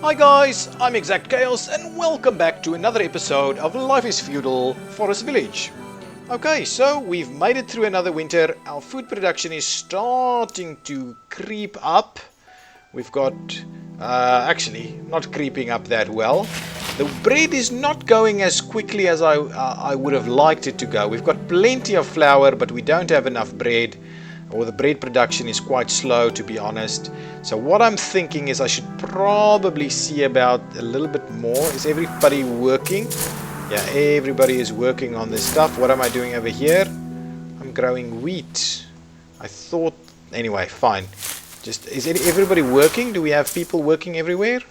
Hi guys, I'm Exactchaos and welcome back to another episode of Life is Feudal Forest Village. Okay, so we've made it through another winter. Our food production is starting to creep up. We've got, actually, not creeping up that well. The bread is not going as quickly as I would have liked it to go. We've got plenty of flour, but we don't have enough bread. Or the bread production is quite slow, to be honest. So what I'm thinking is I should probably see about a little bit more. Is everybody working? Yeah, everybody is working on this stuff. What am I doing over here? I'm growing wheat. I thought... Anyway, fine. Is everybody working? Do we have people working everywhere?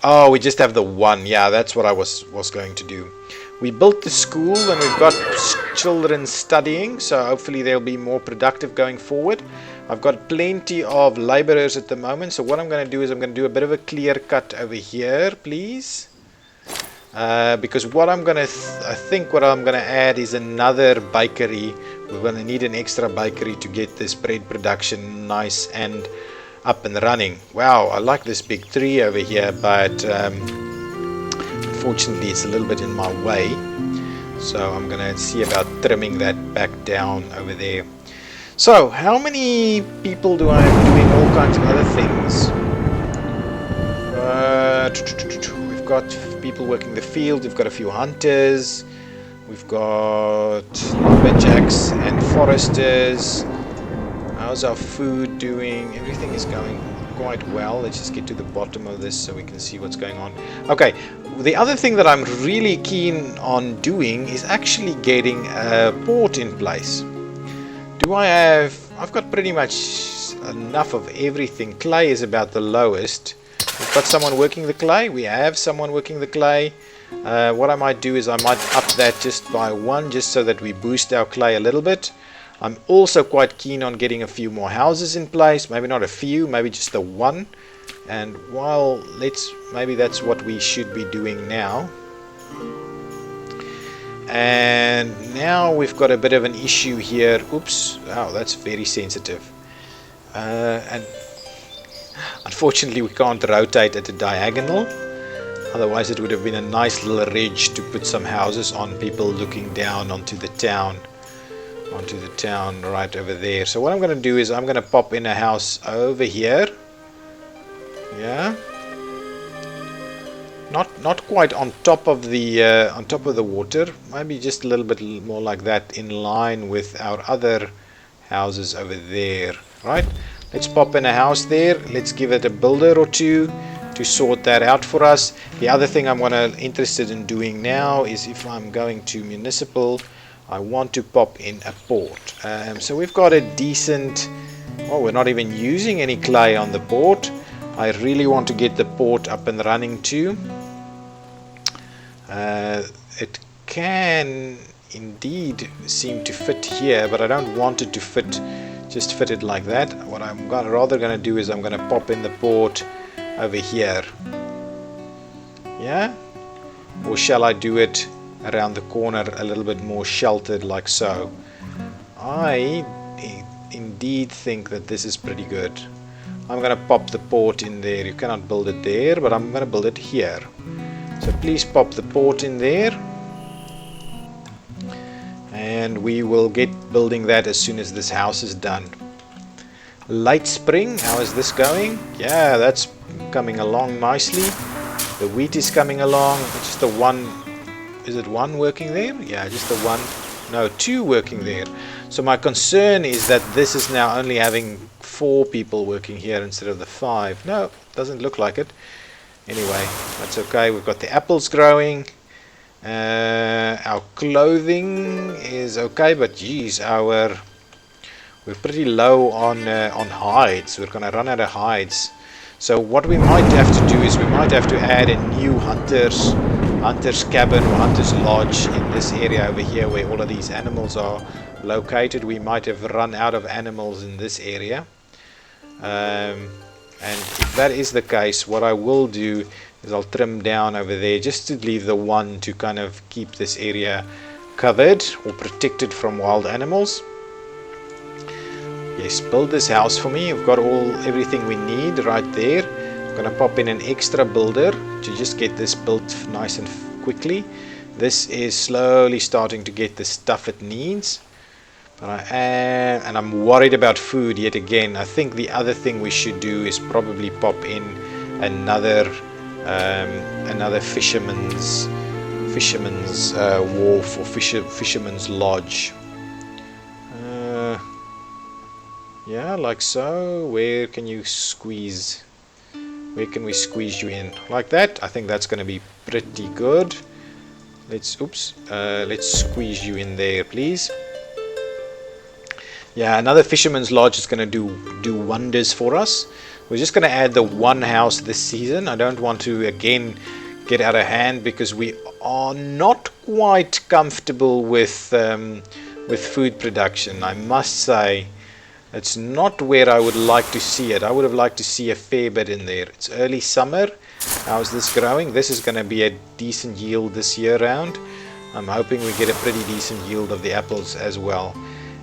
Oh, we just have the one. Yeah, that's what I was going to do. We built the school and we've got children studying, so hopefully they'll be more productive going forward. I've got plenty of laborers at the moment, so what I'm going to do is I'm going to do a bit of a clear cut over here, please. Because what I'm going to, I think what I'm going to add is another bakery. We're going to need an extra bakery to get this bread production nice and up and running. Wow, I like this big tree over here, but unfortunately it's a little bit in my way, so I'm gonna see about trimming that back down over there. So how many people do I have doing all kinds of other things? We've got people working the field, we've got a few hunters, we've got lumberjacks and foresters. How's our food doing? Everything is going quite well. Let's just get to the bottom of this so we can see what's going on. Okay, the other thing that I'm really keen on doing is actually getting a port in place. I've got pretty much enough of everything. Clay is about the lowest. We've got someone working the clay. We have someone working the clay. What I might do is I might up that just by one, just so that we boost our clay a little bit. I'm also quite keen on getting a few more houses in place. Maybe not a few, maybe just the one. And maybe that's what we should be doing now. And now we've got a bit of an issue here. Oops, wow, that's very sensitive. And unfortunately we can't rotate at a diagonal. Otherwise it would have been a nice little ridge to put some houses on, people looking down onto the town right over there. So what I'm going to do is I'm going to pop in a house over here. Yeah, not quite on top of the water, maybe just a little bit more like that, in line with our other houses over there. Right, let's pop in a house there. Let's give it a builder or two to sort that out for us. The other thing I'm interested in doing now is, if I'm going to municipal, I want to pop in a port. So we've got a decent... Oh, we're not even using any clay on the port. I really want to get the port up and running too. It can indeed seem to fit here, but I don't want it to fit it like that. What I'm rather going to do is I'm going to pop in the port over here. Yeah? Or shall I do it around the corner a little bit more sheltered, like so? I indeed think that this is pretty good. I'm going to pop the port in there. You cannot build it there, but I'm going to build it here. So please pop the port in there, and we will get building that as soon as this house is done. Late spring, how is this going? Yeah, that's coming along nicely. The wheat is coming along. Just the one... Is it one working there? Yeah, just the one. No, two working there. So my concern is that this is now only having 4 people working here instead of the 5. No, doesn't look like it. Anyway, that's okay. We've got the apples growing. Our clothing is okay, but geez, we're pretty low on hides. We're gonna run out of hides. So what we might have to do is we might have to add a new hunter's cabin or hunter's lodge in this area over here where all of these animals are located. We might have run out of animals in this area. And if that is the case, what I will do is I'll trim down over there just to leave the one to kind of keep this area covered or protected from wild animals. Yes, build this house for me. We've got everything we need right there. I'm gonna pop in an extra builder to just get this built nice and quickly. This is slowly starting to get the stuff it needs, but and I'm worried about food yet again. I think the other thing we should do is probably pop in another fisherman's wharf or fisherman's lodge. Yeah, like so. Where can you squeeze? Where can we squeeze you in? Like that. I think that's going to be pretty good. Let's squeeze you in there, please. Yeah, another fisherman's lodge is going to do wonders for us. We're just going to add the one house this season. I don't want to again get out of hand because we are not quite comfortable with food production. I must say, it's not where I would like to see it. I would have liked to see a fair bit in there. It's early summer. How's this growing? This is going to be a decent yield this year round. I'm hoping we get a pretty decent yield of the apples as well.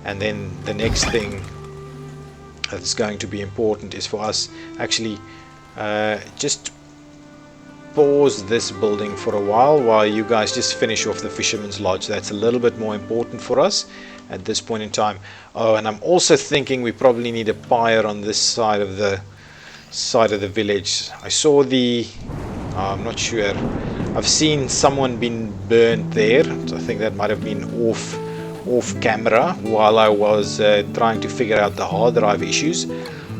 And then the next thing that's going to be important is for us actually just pause this building for a while you guys just finish off the fisherman's lodge. That's a little bit more important for us at this point in time. Oh, and I'm also thinking we probably need a pyre on this side of the village. I saw I'm not sure. I've seen someone being burnt there. So I think that might have been off camera while I was trying to figure out the hard drive issues.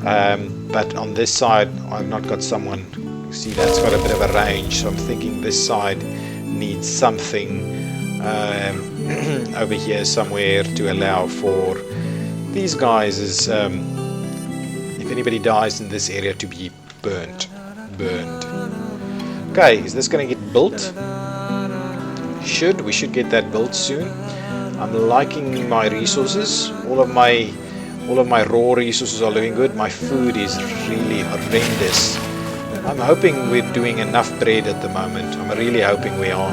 But on this side, I've not got someone. See, that's got a bit of a range, so I'm thinking this side needs something over here somewhere to allow for these guys if anybody dies in this area to be burned. Okay, is this going to get built? We should get that built soon. I'm liking my resources. All of my raw resources are looking good. My food is really horrendous. I'm hoping we're doing enough bread at the moment. I'm really hoping we are.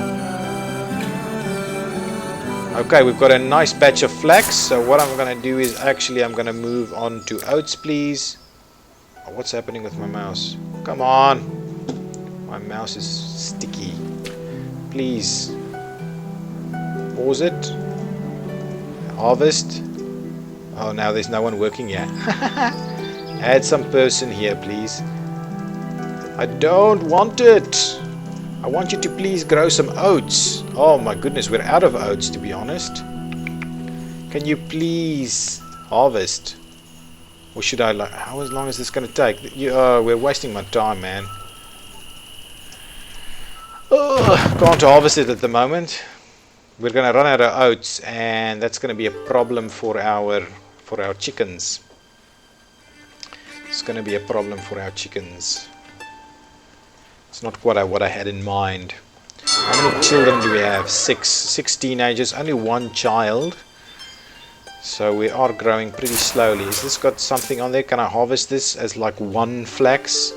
Okay, we've got a nice batch of flax. So what I'm going to do is actually I'm going to move on to oats, please. Oh, what's happening with my mouse? Come on. My mouse is sticky. Please. Pause it. Harvest. Oh, now there's no one working here. Add some person here, please. I don't want it. I want you to please grow some oats. Oh my goodness, we're out of oats, to be honest. Can you please harvest? Or should I, how long is this going to take? We're wasting my time, man. Can't harvest it at the moment. We're going to run out of oats, and that's going to be a problem for our chickens. It's going to be a problem for our chickens. It's not quite what I had in mind. How many children do we have? Six teenagers, only one child. So we are growing pretty slowly. Has this got something on there? Can I harvest this as like one flax?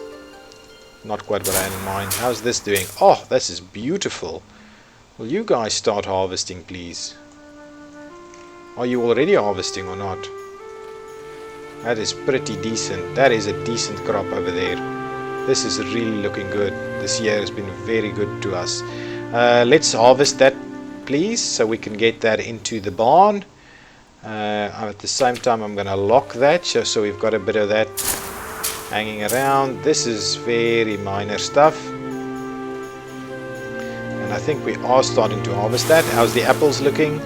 Not quite what I had in mind. How's this doing? Oh, this is beautiful. Will you guys start harvesting, please? Are you already harvesting or not? That is pretty decent. That is a decent crop over there. This is really looking good. This year has been very good to us. Let's harvest that, please, so we can get that into the barn. At the same time, I'm going to lock that so we've got a bit of that hanging around. This is very minor stuff. And I think we are starting to harvest that. How's the apples looking?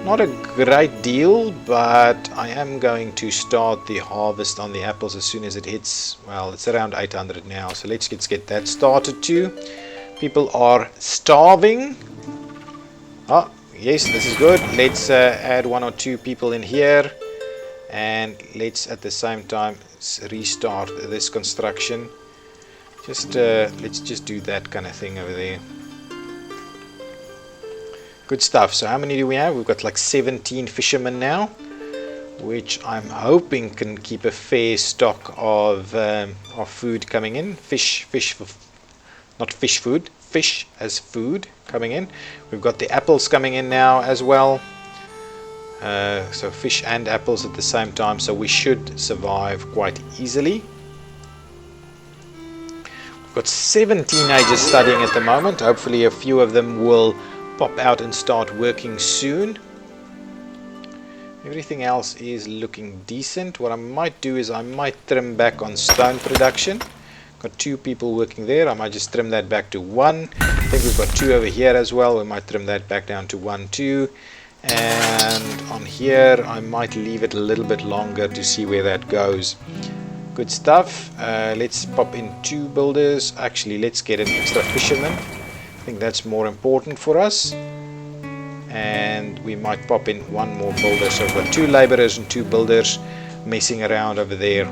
Not a great deal, but I am going to start the harvest on the apples as soon as it hits, well, it's around 800 now, so let's get that started too. People are starving. Oh, yes, this is good. Let's add 1 or 2 people in here, and let's at the same time restart this construction. Let's just do that kind of thing over there. Good stuff. So how many do we have? We've got like 17 fishermen now, which I'm hoping can keep a fair stock of food coming in. Fish as food coming in. We've got the apples coming in now as well. So fish and apples at the same time. So we should survive quite easily. Got 7 teenagers studying at the moment. Hopefully a few of them will pop out and start working soon. Everything else is looking decent. What I might do is I might trim back on stone production. Got 2 people working there. I might just trim that back to 1. I think we've got 2 over here as well. We might trim that back down to 1 too. And on here I might leave it a little bit longer to see where that goes. Good stuff. Let's pop in 2 builders. Actually, let's get an extra fisherman. I think that's more important for us. And we might pop in 1 more builder. So we've got 2 laborers and 2 builders messing around over there.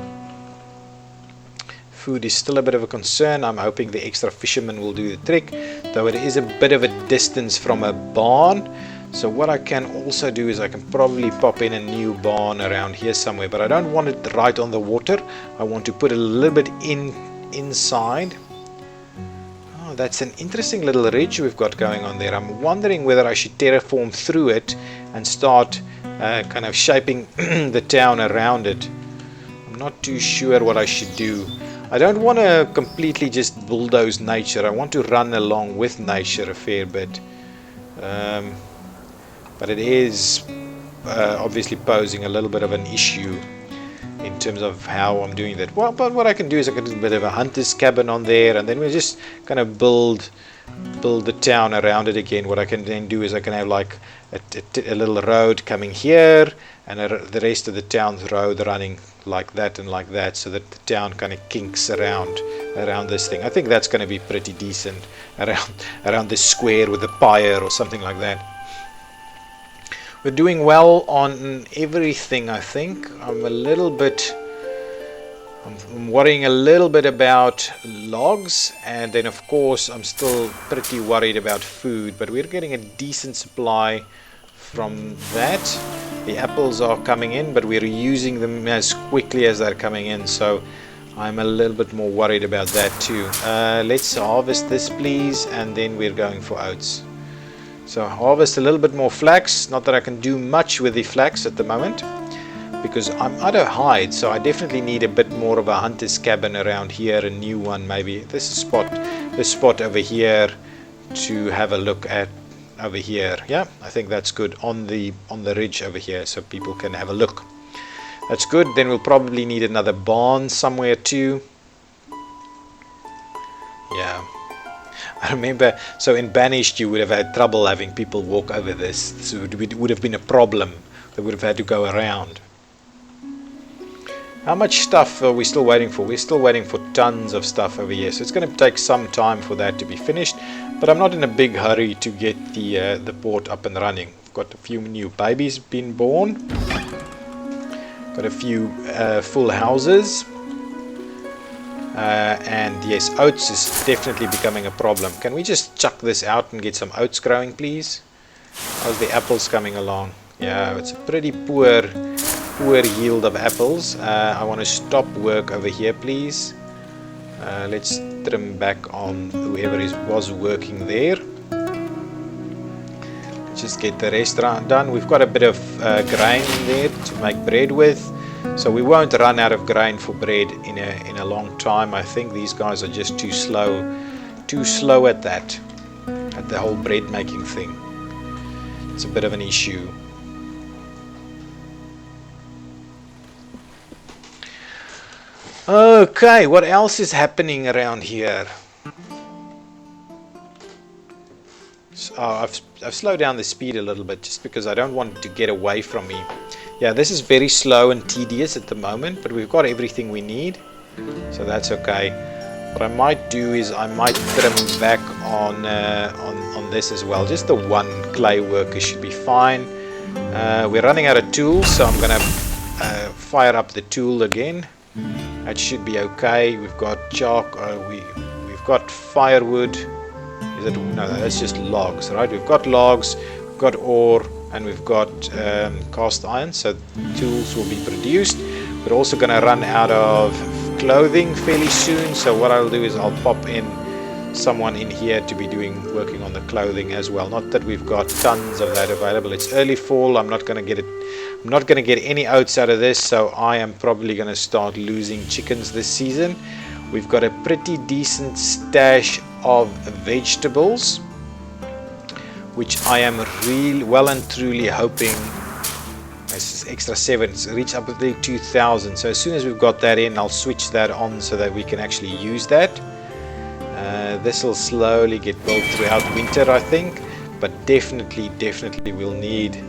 Food is still a bit of a concern. I'm hoping the extra fisherman will do the trick, though it is a bit of a distance from a barn. So what I can also do is I can probably pop in a new barn around here somewhere, but I don't want it right on the water. I want to put a little bit inside. Oh, that's an interesting little ridge we've got going on there. I'm wondering whether I should terraform through it and start kind of shaping the town around it. I'm not too sure what I should do. I don't want to completely just bulldoze nature. I want to run along with nature a fair bit. But it is obviously posing a little bit of an issue in terms of how I'm doing that. Well, but what I can do is I can do a bit of a hunter's cabin on there, and then we'll just kind of build the town around it again. What I can then do is I can have like a little road coming here, and the rest of the town's road running like that and like that, so that the town kind of kinks around this thing. I think that's going to be pretty decent around this square with a pyre or something like that. We're doing well on everything, I think. I'm worrying a little bit about logs, and then of course I'm still pretty worried about food, but we're getting a decent supply from that. The apples are coming in, but we're using them as quickly as they're coming in, so I'm a little bit more worried about that too. Let's harvest this please, and then we're going for oats. So harvest a little bit more flax. Not that I can do much with the flax at the moment, because I'm out of hide, so I definitely need a bit more of a hunter's cabin around here, a new one maybe. This spot over here to have a look at over here. Yeah, I think that's good on the ridge over here, so people can have a look. That's good. Then we'll probably need another barn somewhere too. Yeah. I remember, so in Banished you would have had trouble having people walk over this, so it would have been a problem. They would have had to go around. How much stuff are we still waiting for? We're still waiting for tons of stuff over here, so it's going to take some time for that to be finished, but I'm not in a big hurry to get the port up and running. I've got a few new babies being born, got a few full houses. And yes, oats is definitely becoming a problem. Can we just chuck this out and get some oats growing, please? How's the apples coming along? Yeah, it's a pretty poor yield of apples. I want to stop work over here, please. Let's trim back on whoever was working there. Let's just get the restaurant done. We've got a bit of grain in there to make bread with. So we won't run out of grain for bread in a long time. I think these guys are just too slow at that, at the whole bread making thing. It's a bit of an issue. Okay, what else is happening around here? So, I've slowed down the speed a little bit just because I don't want it to get away from me. Yeah, this is very slow and tedious at the moment, but we've got everything we need, so that's okay. What I might do is I might trim back on this as well. Just the 1 clay worker should be fine. We're running out of tools, so I'm gonna fire up the tool again. That should be okay. We've got chalk. We've got firewood. Is it? No, that's just logs, right? We've got logs. We've got ore. And we've got cast iron, so tools will be produced. We're also going to run out of clothing fairly soon, so what I'll do is I'll pop in someone in here to be working on the clothing as well. Not that we've got tons of that available. It's early fall. I'm not going to get any oats out of this, so I am probably going to start losing chickens this season. we've got a pretty decent stash of vegetables, which I am really well and truly hoping. This is extra 7, it's reach up to 2,000. So as soon as we've got that in, I'll switch that on so that we can actually use that. This will slowly get built throughout winter, I think, but definitely we'll need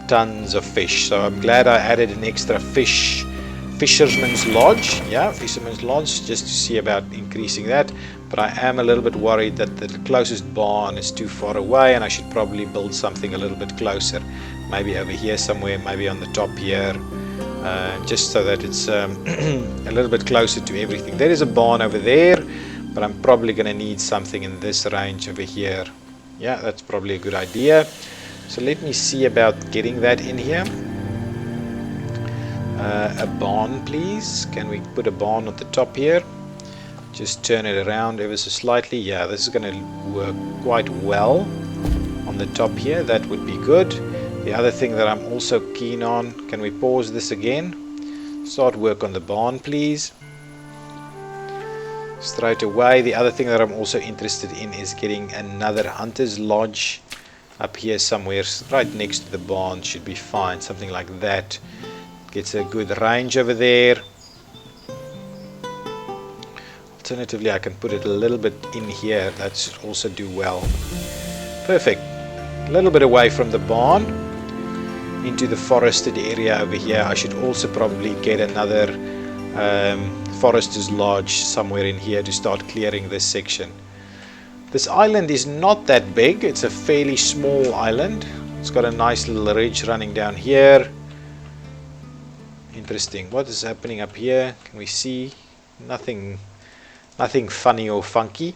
tons of fish. So I'm glad I added an extra fisherman's lodge. Yeah, fisherman's lodge, just to see about increasing that. But I am a little bit worried that the closest barn is too far away, and I should probably build something a little bit closer, maybe over here somewhere, maybe on the top here, just so that it's a little bit closer to everything. There is a barn over there, but I'm probably going to need something in this range over here. Yeah, that's probably a good idea. So let me see about getting that in here. A barn, please. Can we put a barn at the top here? Just turn it around ever so slightly. Yeah, this is going to work quite well on the top here. That would be good. The other thing that I'm also keen on, can we pause this again? Start work on the barn, please. Straight away. The other thing that I'm also interested in is getting another hunter's lodge up here somewhere, right next to the barn. Should be fine, something like that. Gets a good range over there. Alternatively, I can put it a little bit in here. That should also do well. Perfect. A little bit away from the barn into the forested area over here. I should also probably get another forester's lodge somewhere in here to start clearing this section. This island is not that big. It's a fairly small island. It's got a nice little ridge running down here. Interesting. What is happening up here? Can we see? Nothing funny or funky.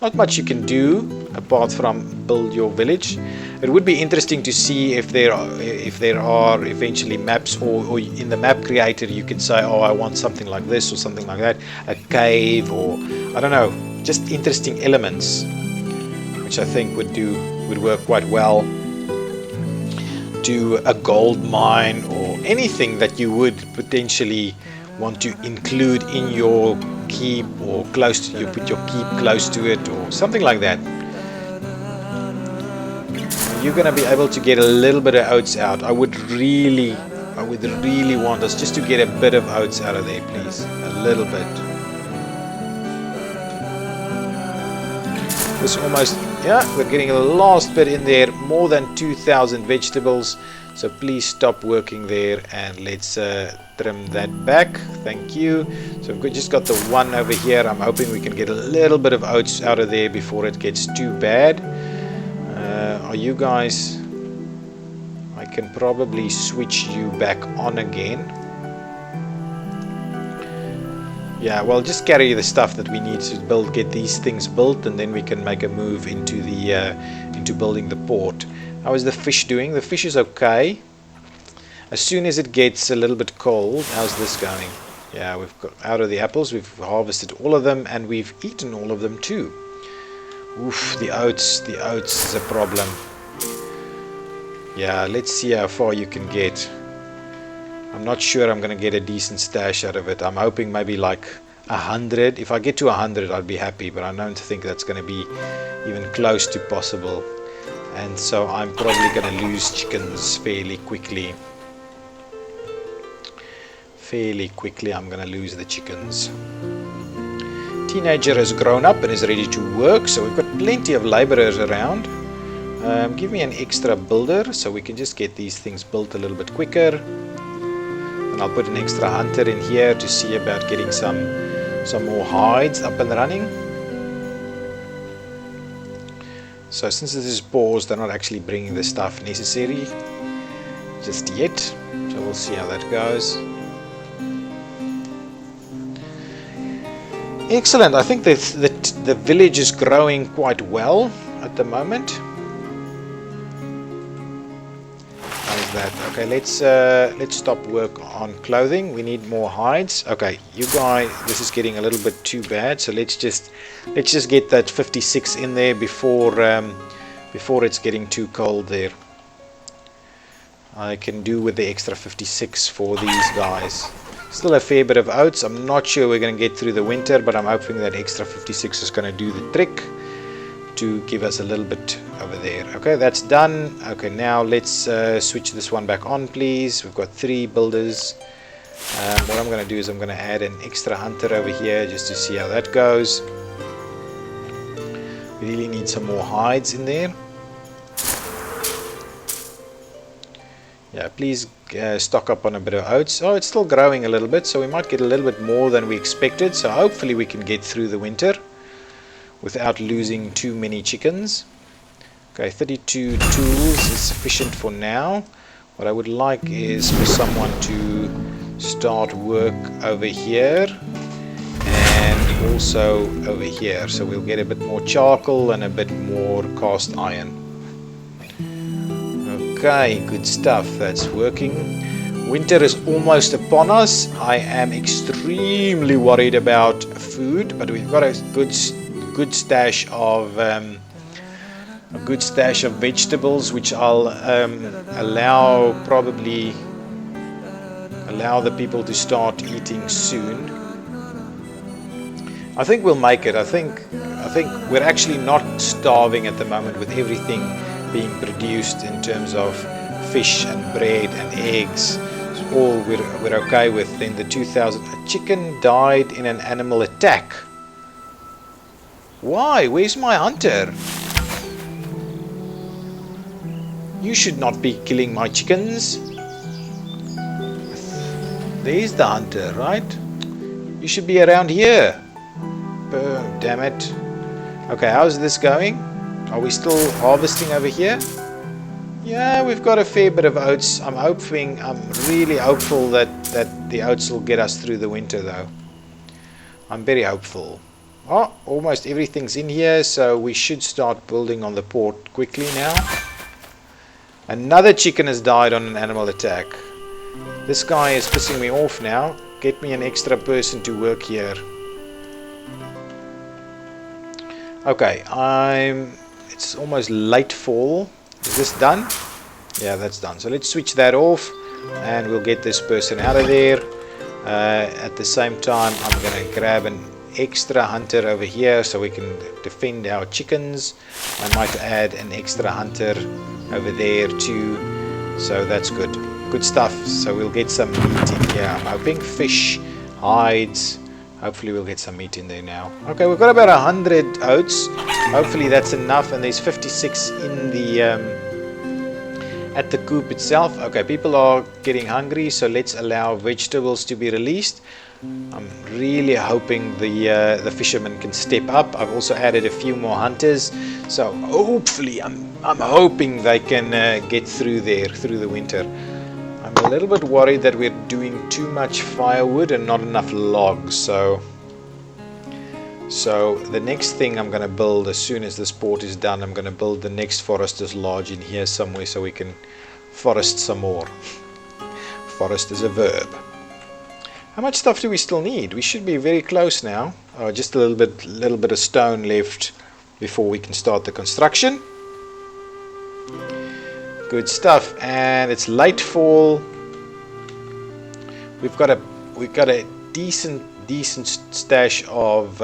Not much you can do apart from build your village. It would be interesting to see if there are eventually maps, or in the map creator you can say, oh, I want something like this or something like that, a cave, or I don't know, just interesting elements, which I think would work quite well. Do a gold mine or anything that you would potentially want to include in your keep, or close to, you put your keep close to it or something like that. You're going to be able to get a little bit of oats out. I would really want us just to get a bit of oats out of there, please. A little bit. This almost, yeah, we're getting the last bit in there. More than 2,000 vegetables. So please stop working there and let's trim that back. Thank you. So we've just got the one over here. I'm hoping we can get a little bit of oats out of there before it gets too bad. Are you guys... I can probably switch you back on again. Yeah, well, just carry the stuff that we need to build, get these things built, and then we can make a move into the into building the port. How is the fish doing? The fish is okay. As soon as it gets a little bit cold, how's this going? Yeah, we've got out of the apples, we've harvested all of them, and we've eaten all of them too. Oof, the oats is a problem. Yeah, let's see how far you can get. I'm not sure I'm going to get a decent stash out of it. I'm hoping maybe like 100. If I get to 100, I'd be happy, but I don't think that's going to be even close to possible. And so I'm probably going to lose chickens fairly quickly. I'm going to lose the chickens. Teenager has grown up and is ready to work, so we've got plenty of laborers around. Give me an extra builder so we can just get these things built a little bit quicker. And I'll put an extra hunter in here to see about getting some more hides up and running. So since this is paused, they're not actually bringing the stuff necessary just yet. So we'll see how that goes. Excellent. I think the village is growing quite well at the moment. How's that? Okay, let's stop work on clothing. We need more hides. Okay, you guys, this is getting a little bit too bad. So let's just get that 56 in there before it's getting too cold there. I can do with the extra 56 for these guys. Still a fair bit of oats. I'm not sure we're going to get through the winter, but I'm hoping that extra 56 is going to do the trick to give us a little bit over there. Okay, that's done. Okay, now let's switch this one back on, please. We've got 3 builders. What I'm going to do is I'm going to add an extra hunter over here just to see how that goes. We really need some more hides in there. Yeah, please stock up on a bit of oats. Oh, it's still growing a little bit, so we might get a little bit more than we expected. So hopefully we can get through the winter without losing too many chickens. Okay, 32 tools is sufficient for now. What I would like is for someone to start work over here and also over here. So we'll get a bit more charcoal and a bit more cast iron. Okay, good stuff. That's working. Winter is almost upon us. I am extremely worried about food, but we've got a good stash of vegetables, which I'll allow the people to start eating soon. I think we'll make it. I think we're actually not starving at the moment with everything being produced in terms of fish and bread and eggs. It's all we're okay with. Then the 2000, a chicken died in an animal attack. Why? Where's my hunter? You should not be killing my chickens. There's the hunter, right? You should be around here. Oh, damn it. Okay, how's this going? Are we still harvesting over here? Yeah, we've got a fair bit of oats. I'm really hopeful that the oats will get us through the winter though. I'm very hopeful. Oh, almost everything's in here, so we should start building on the port quickly now. Another chicken has died on an animal attack. This guy is pissing me off now. Get me an extra person to work here. Okay, it's almost late fall. Is this done? Yeah, that's done. So let's switch that off and we'll get this person out of there. At the same time, I'm going to grab an extra hunter over here so we can defend our chickens. I might add an extra hunter over there too. So that's good. Good stuff. So we'll get some meat in here. I'm hoping fish, hides. Hopefully we'll get some meat in there now. Okay, we've got about 100 oats. Hopefully that's enough, and there's 56 in the at the coop itself. Okay, people are getting hungry, so let's allow vegetables to be released. I'm really hoping the fishermen can step up. I've also added a few more hunters, so hopefully I'm hoping they can get through there through the winter. I'm a little bit worried that we're doing too much firewood and not enough logs. So the next thing I'm going to build, as soon as this port is done, I'm going to build the next forester's lodge in here somewhere so we can forest some more. Forest is a verb. How much stuff do we still need? We should be very close now. Oh, just a little bit of stone left before we can start the construction. Good stuff, and it's late fall. We've got a decent stash of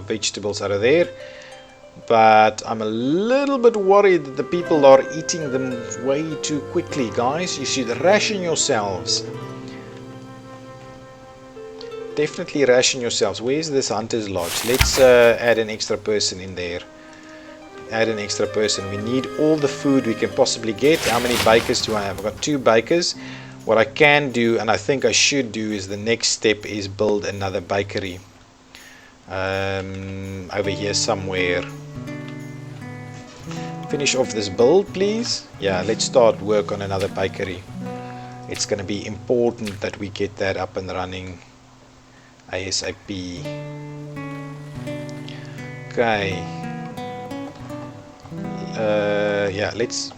vegetables out of there, but I'm a little bit worried that the people are eating them way too quickly. Guys, you should ration yourselves. Definitely ration yourselves. Where's this hunter's lodge? Let's add an extra person in there. Add an extra person. We need all the food we can possibly get. How many bakers do I have? I've got 2 bakers. What I can do, and I think I should do, is the next step is build another bakery over here somewhere. Finish off this build, please. Yeah, let's start work on another bakery. It's going to be important that we get that up and running ASAP. Okay. Yeah, let's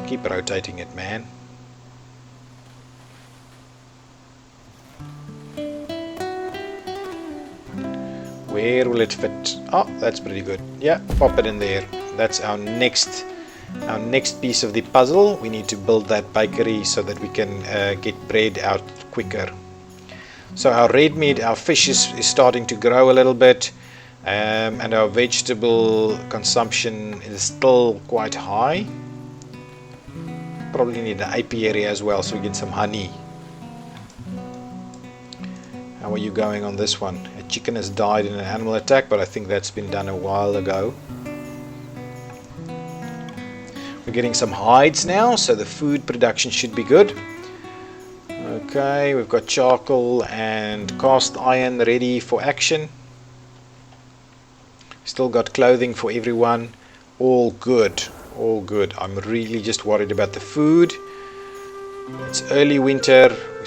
keep rotating it, man. Where will it fit? Oh, that's pretty good. Yeah, pop it in there. That's our next piece of the puzzle. We need to build that bakery so that we can get bread out quicker. So our red meat, our fish is starting to grow a little bit, and our vegetable consumption is still quite high. Probably need an apiary as well so we get some honey. How are you going on this one? A chicken has died in an animal attack, but I think that's been done a while ago. We're getting some hides now, so the food production should be good. Okay, we've got charcoal and cast iron ready for action. Still got clothing for everyone. All good, all good. I'm really just worried about the food. It's early winter. We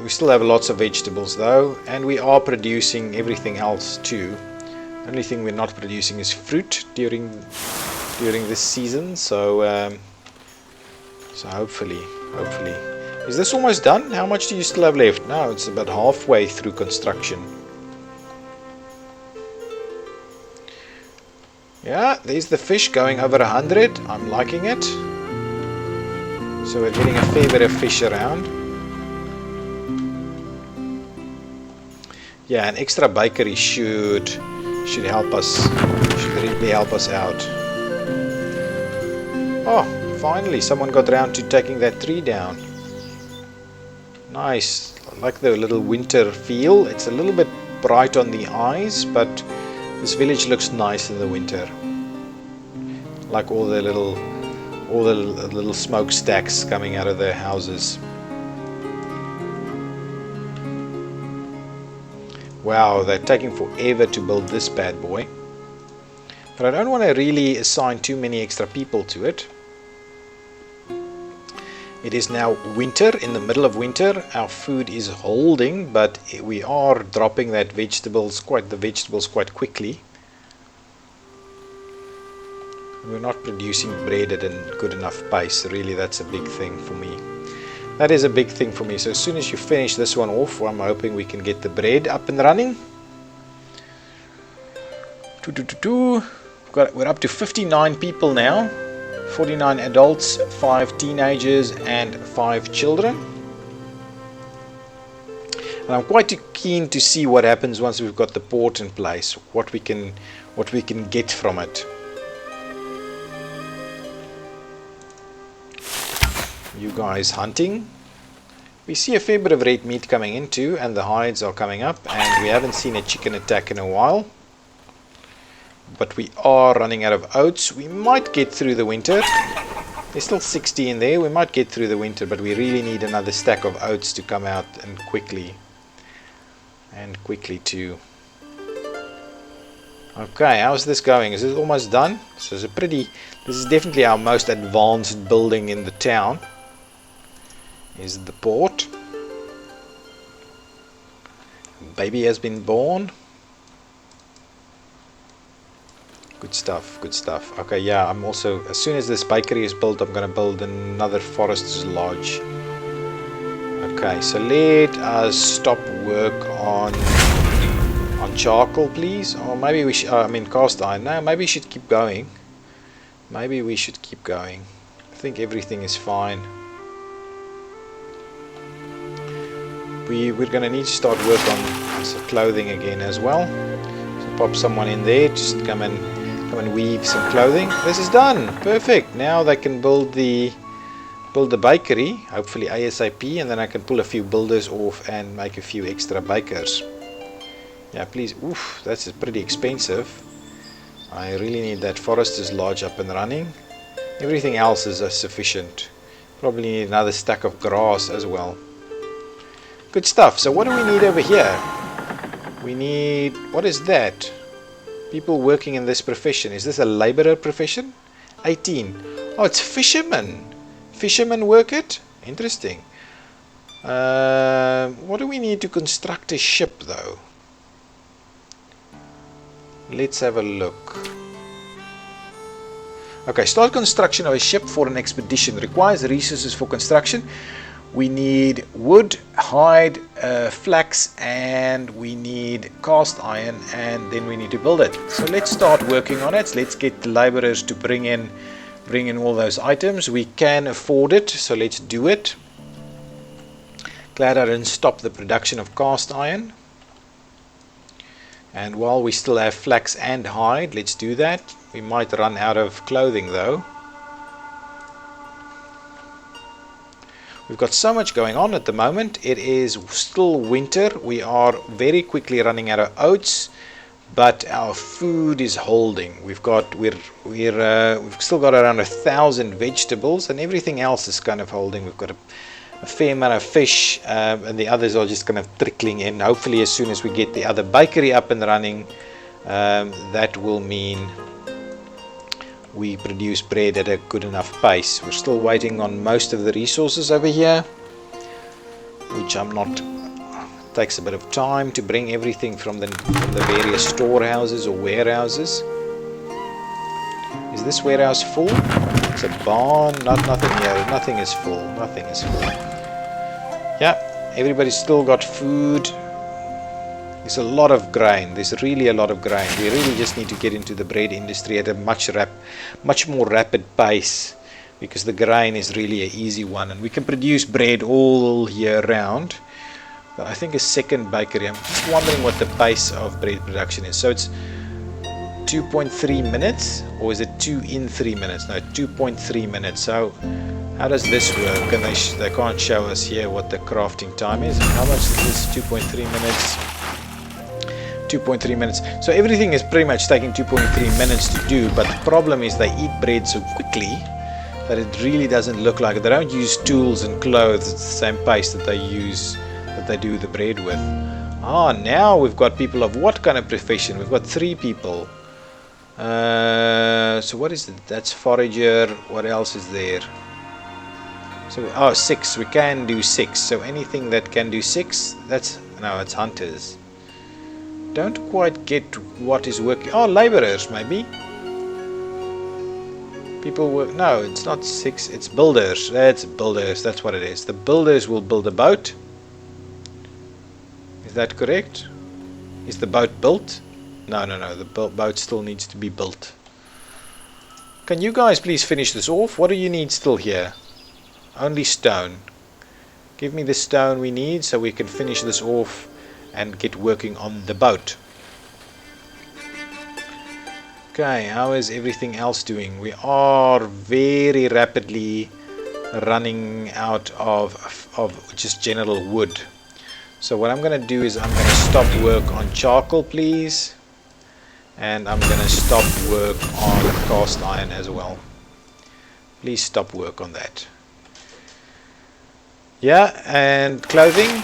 still have lots of vegetables though, and we are producing everything else too. The only thing we're not producing is fruit during this season. So hopefully. Is this almost done? How much do you still have left? No, it's about halfway through construction. Yeah, there's the fish going over 100. I'm liking it. So we're getting a fair bit of fish around. Yeah, an extra bakery should help us. Should really help us out. Oh, finally someone got around to taking that tree down. Nice. I like the little winter feel. It's a little bit bright on the eyes, but this village looks nice in the winter. Like all the little smokestacks coming out of their houses. Wow, they're taking forever to build this bad boy. But I don't want to really assign too many extra people to it. It is now winter, in the middle of winter. Our food is holding, but we are dropping the vegetables quite quickly. We're not producing bread at a good enough pace. Really, that's a big thing for me. That is a big thing for me. So as soon as you finish this one off, I'm hoping we can get the bread up and running. We're up to 59 people now. 49 adults, 5 teenagers and 5 children. And I'm quite keen to see what happens once we've got the port in place, what we can get from it. You guys hunting? We see a fair bit of red meat coming in too, and the hides are coming up, and we haven't seen a chicken attack in a while. But we are running out of oats. We might get through the winter. There's still 60 in there. We might get through the winter, but we really need another stack of oats to come out and quickly too. Okay, how's this going? Is it almost done? So this is definitely our most advanced building in the town. Is the port. Baby has been born. Good stuff, good stuff. Okay, yeah, I'm also, as soon as this bakery is built, I'm going to build another forester's lodge. Okay, so let us stop work on charcoal, please. Or maybe we should, cast iron. No, maybe we should keep going. I think everything is fine. We're going to need to start work on some clothing again as well. So pop someone in there, just come and weave some clothing. This is done. Perfect. Now they can build the bakery, hopefully ASAP, and then I can pull a few builders off and make a few extra bakers. Yeah, please. Oof, that's pretty expensive. I really need that forester's lodge up and running. Everything else is sufficient. Probably need another stack of grass as well. Good stuff. So what do we need over here? We need, what is that? People working in this profession. Is this a laborer profession? 18. Oh, it's fishermen. Fishermen work it? Interesting. What do we need to construct a ship though? Let's have a look. Okay, start construction of a ship for an expedition. Requires resources for construction. We need wood, hide, flax, and we need cast iron, and then we need to build it. So let's start working on it. Let's get the laborers to bring in all those items. We can afford it, so let's do it. Glad I didn't stop the production of cast iron. And while we still have flax and hide, let's do that. We might run out of clothing though. We've got so much going on at the moment. It is still winter. We are very quickly running out of oats, but our food is holding. We've still got around 1,000 vegetables, and everything else is kind of holding. We've got a fair amount of fish, and the others are just kind of trickling in. Hopefully, as soon as we get the other bakery up and running, that will mean we produce bread at a good enough pace. We're still waiting on most of the resources over here, which takes a bit of time to bring everything from the various storehouses or warehouses. Is this warehouse full? It's a barn. Nothing here. Nothing is full. Nothing is full. Yeah, everybody's still got food. There's a lot of grain. There's really a lot of grain. We really just need to get into the bread industry at a much more rapid pace, because the grain is really an easy one, and we can produce bread all year round. But I think a second bakery. I'm just wondering what the pace of bread production is. So it's 2.3 minutes, or is it 2 in 3 minutes? No, 2.3 minutes. So how does this work? And they can't show us here what the crafting time is. How much is this? 2.3 minutes. 2.3 minutes. So everything is pretty much taking 2.3 minutes to do, but the problem is they eat bread so quickly that it really doesn't look like it. They don't use tools and clothes at the same pace that they do the bread with. Now we've got people of what kind of profession? We've got 3 people. So what is it? That's forager. What else is there? So 6. We can do 6. So anything that can do 6, it's hunters. Don't quite get what is working. Laborers maybe. People work. No, it's not 6. It's builders. That's builders. That's what it is. The builders will build a boat. Is that correct? Is the boat built? No. The boat still needs to be built. Can you guys please finish this off? What do you need still here? Only stone. Give me the stone we need so we can finish this off and get working on the boat. Okay, how is everything else doing? We are very rapidly running out of just general wood. So what I'm going to do is I'm going to stop work on charcoal, please. And I'm going to stop work on cast iron as well. Please stop work on that. Yeah, and clothing.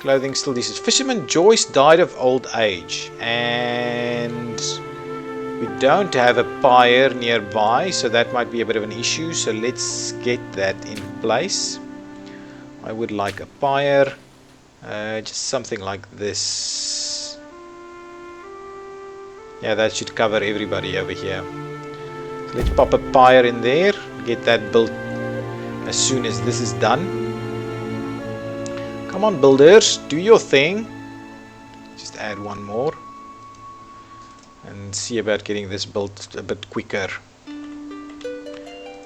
Clothing still decent. Fisherman Joyce died of old age, and we don't have a pyre nearby, so that might be a bit of an issue. So let's get that in place. I would like a pyre, just something like this. Yeah, that should cover everybody over here. So let's pop a pyre in there, get that built as soon as this is done. Come on, builders, do your thing. Just add one more and see about getting this built a bit quicker.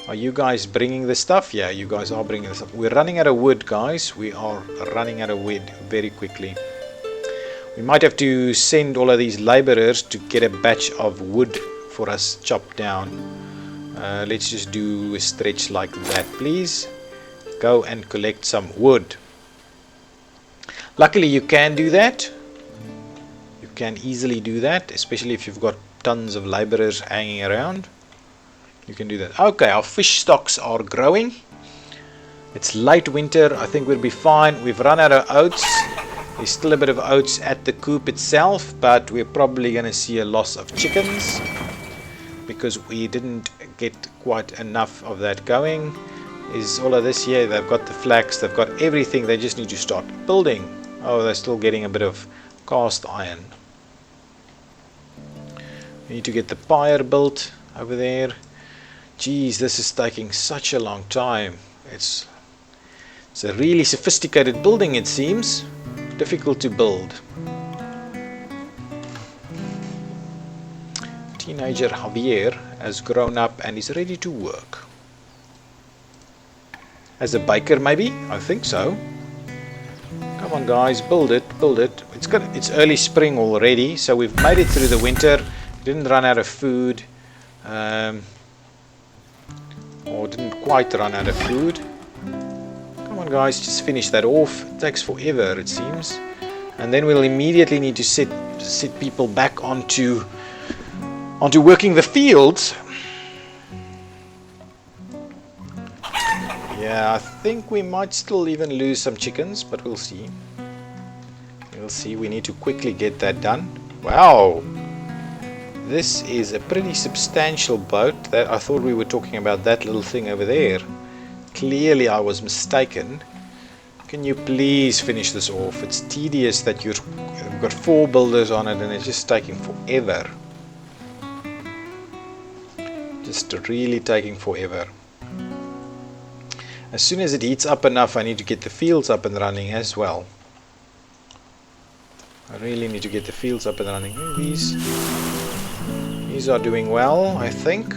Are you guys bringing the stuff? Yeah, you guys are bringing the stuff. We're running out of wood, guys. We are running out of wood very quickly. We might have to send all of these laborers to get a batch of wood for us chopped down. Let's just do a stretch like that, please. Go and collect some wood. Luckily you can do that. You can easily do that, especially if you've got tons of laborers hanging around. You can do that. Okay, our fish stocks are growing. It's late winter. I think we'll be fine. We've run out of oats. There's still a bit of oats at the coop itself, but we're probably going to see a loss of chickens because we didn't get quite enough of that going. Is all of this here? They've got the flax, they've got everything. They just need to start building. Oh, they're still getting a bit of cast iron. We need to get the pyre built over there. Geez, this is taking such a long time. It's a really sophisticated building, it seems. Difficult to build. Teenager Javier has grown up and is ready to work. As a baker, maybe? I think so. Come on guys, build it, build it. It's early spring already, so we've made it through the winter. We didn't run out of food. Or didn't quite run out of food. Come on guys, just finish that off. It takes forever it seems. And then we'll immediately need to set people back onto working the fields. Yeah, I think we might still even lose some chickens, but we'll see. We'll see, we need to quickly get that done. Wow! This is a pretty substantial boat. That I thought we were talking about that little thing over there. Clearly I was mistaken. Can you please finish this off? It's tedious that you've got 4 builders on it and it's just taking forever. Just really taking forever. As soon as it heats up enough, I need to get the fields up and running as well. I really need to get the fields up and running. These are doing well, I think.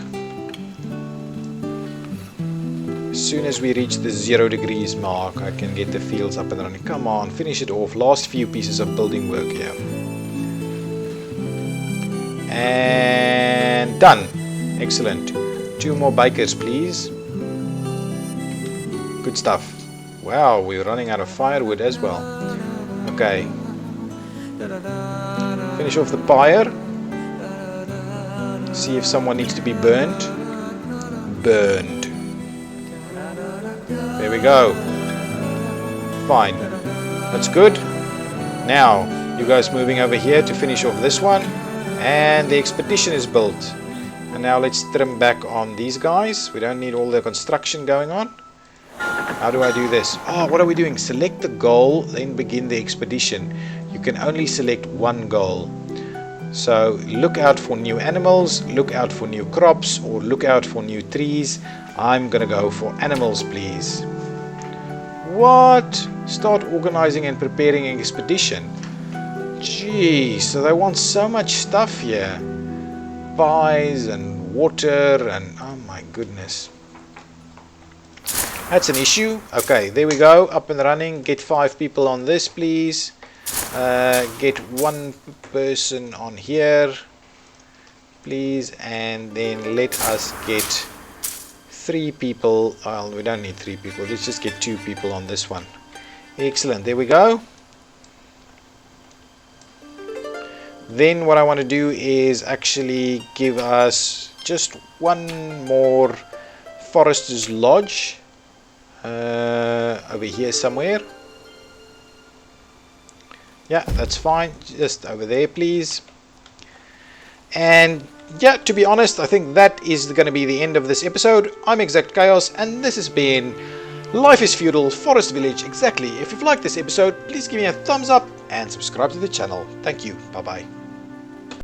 As soon as we reach the 0 degrees mark, I can get the fields up and running. Come on, finish it off. Last few pieces of building work here. And done. Excellent. 2 more bakers, please. Good stuff. Wow, we're running out of firewood as well. Okay. Finish off the pyre. See if someone needs to be burned. Burned. There we go. Fine. That's good. Now, you guys moving over here to finish off this one. And the expedition is built. And now let's trim back on these guys. We don't need all the construction going on. How do I do this? Oh, what are we doing? Select the goal, then begin the expedition. You can only select one goal. So look out for new animals, look out for new crops, or look out for new trees. I'm gonna go for animals, please. What? Start organizing and preparing an expedition. Gee, so they want so much stuff here. Pies and water and oh my goodness. That's an issue. Okay, there we go, up and running. Get 5 people on this, please. Get 1 person on here, please, and then let us get 3 people. Well, we don't need 3 people. Let's just get 2 people on this one. Excellent. There we go. Then what I want to do is actually give us just 1 more forester's lodge. Over here somewhere. Yeah, that's fine. Just over there, please. And yeah, to be honest, I think that is going to be the end of this episode. I'm Exactchaos, and this has been Life is Feudal, Forest Village, exactly. If you've liked this episode, please give me a thumbs up and subscribe to the channel. Thank you. Bye-bye.